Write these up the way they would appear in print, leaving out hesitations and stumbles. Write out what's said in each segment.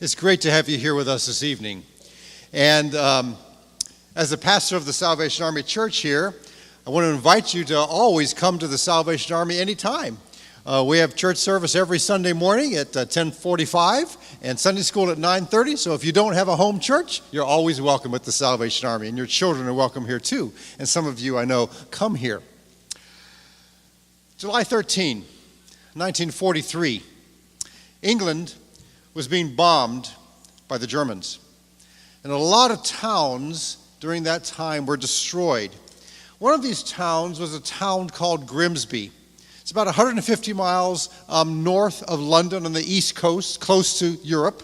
It's great to have you here with us this evening. And as the pastor of the Salvation Army Church here, I want to invite you to always come to the Salvation Army anytime. We have church service every Sunday morning at 10:45 and Sunday school at 9:30. So if you don't have a home church, you're always welcome at the Salvation Army. And your children are welcome here too. And some of you, I know, come here. July 13, 1943, England was being bombed by the Germans. And a lot of towns during that time were destroyed. One of these towns was a town called Grimsby. It's about 150 miles north of London on the east coast, close to Europe.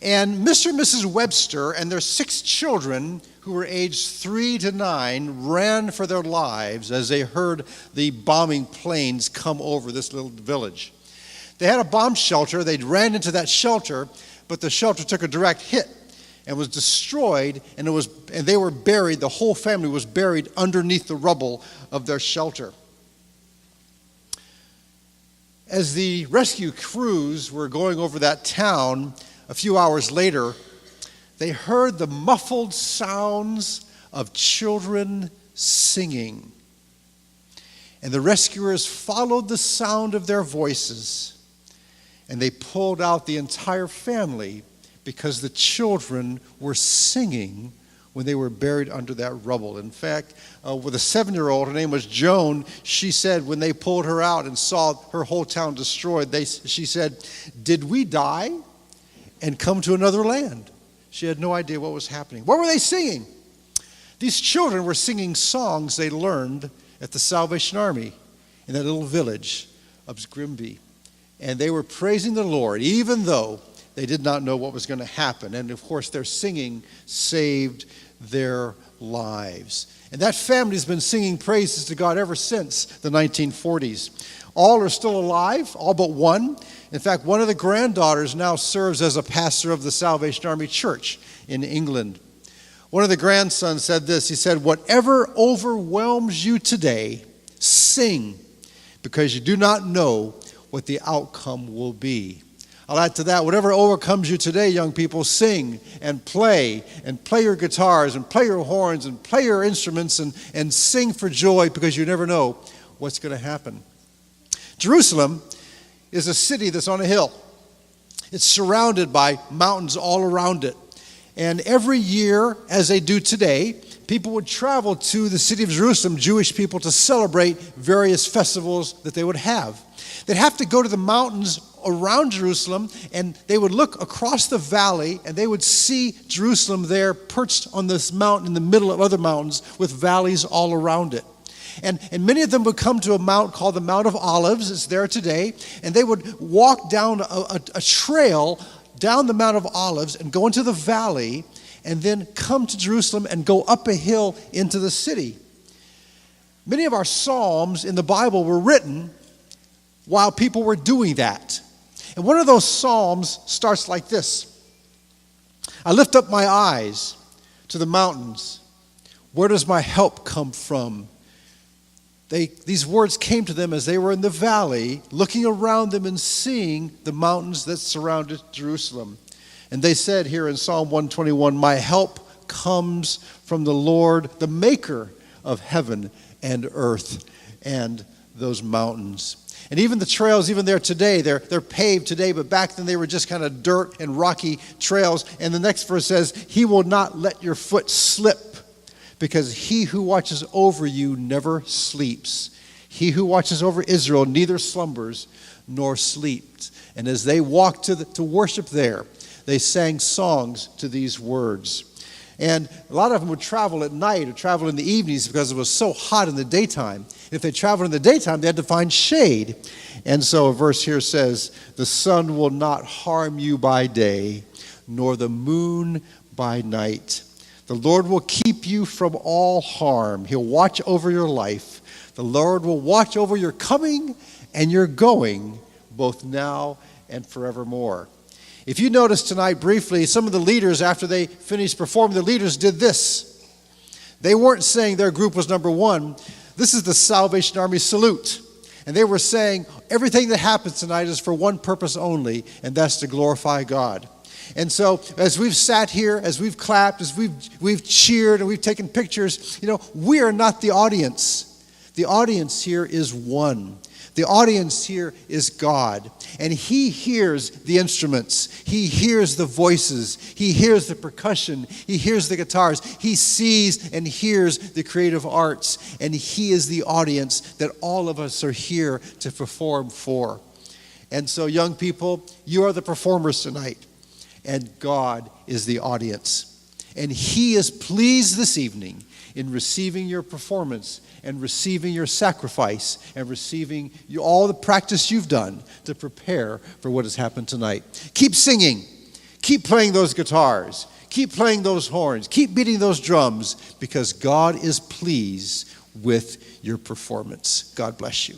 And Mr. and Mrs. Webster and their 6 children, who were aged 3 to 9, ran for their lives as they heard the bombing planes come over this little village. They had a bomb shelter. They ran into that shelter, but the shelter took a direct hit and was destroyed, and they were buried. The whole family was buried underneath the rubble of their shelter. As the rescue crews were going over that town a few hours later, they heard the muffled sounds of children singing. And the rescuers followed the sound of their voices, and they pulled out the entire family because the children were singing when they were buried under that rubble. In fact, with a 7-year-old, her name was Joan, she said when they pulled her out and saw her whole town destroyed, she said, "Did we die and come to another land?" She had no idea what was happening. What were they singing? These children were singing songs they learned at the Salvation Army in that little village of Grimsby. And they were praising the Lord, even though they did not know what was going to happen. And of course, their singing saved their lives. And that family has been singing praises to God ever since the 1940s. All are still alive, all but one. In fact, one of the granddaughters now serves as a pastor of the Salvation Army Church in England. One of the grandsons said this. He said, "Whatever overwhelms you today, sing, because you do not know what the outcome will be." I'll add to that, whatever overcomes you today, young people, sing and play your guitars and play your horns and play your instruments and sing for joy, because you never know what's going to happen. Jerusalem is a city that's on a hill. It's surrounded by mountains all around it. And every year, as they do today, people would travel to the city of Jerusalem, Jewish people, to celebrate various festivals that they would have. They'd have to go to the mountains around Jerusalem, and they would look across the valley, and they would see Jerusalem there perched on this mountain in the middle of other mountains with valleys all around it. And many of them would come to a mount called the Mount of Olives. It's there today. And they would walk down a trail down the Mount of Olives and go into the valley and then come to Jerusalem and go up a hill into the city. Many of our Psalms in the Bible were written while people were doing that. And one of those Psalms starts like this. "I lift up my eyes to the mountains. Where does my help come from?" These words came to them as they were in the valley, looking around them and seeing the mountains that surrounded Jerusalem. And they said here in Psalm 121, "My help comes from the Lord, the maker of heaven and earth and those mountains." And even the trails, even there today, they're paved today, but back then they were just kind of dirt and rocky trails. And the next verse says, "He will not let your foot slip, because he who watches over you never sleeps. He who watches over Israel neither slumbers nor sleeps." And as they walked to worship there, they sang songs to these words. And a lot of them would travel at night or travel in the evenings because it was so hot in the daytime. If they traveled in the daytime, they had to find shade. And so a verse here says, "The sun will not harm you by day, nor the moon by night. The Lord will keep you from all harm. He'll watch over your life. The Lord will watch over your coming and your going, both now and forevermore." If you notice tonight briefly, some of the leaders, after they finished performing, the leaders did this. They weren't saying their group was number one. This is the Salvation Army salute. And they were saying everything that happens tonight is for one purpose only, and that's to glorify God. And so as we've sat here, as we've clapped, as we've cheered and we've taken pictures, we are not the audience. The audience here is one. The audience here is God, and He hears the instruments. He hears the voices. He hears the percussion. He hears the guitars. He sees and hears the creative arts, and He is the audience that all of us are here to perform for. And so, young people, you are the performers tonight, and God is the audience. And He is pleased this evening in receiving your performance and receiving your sacrifice and receiving all the practice you've done to prepare for what has happened tonight. Keep singing. Keep playing those guitars. Keep playing those horns. Keep beating those drums, because God is pleased with your performance. God bless you.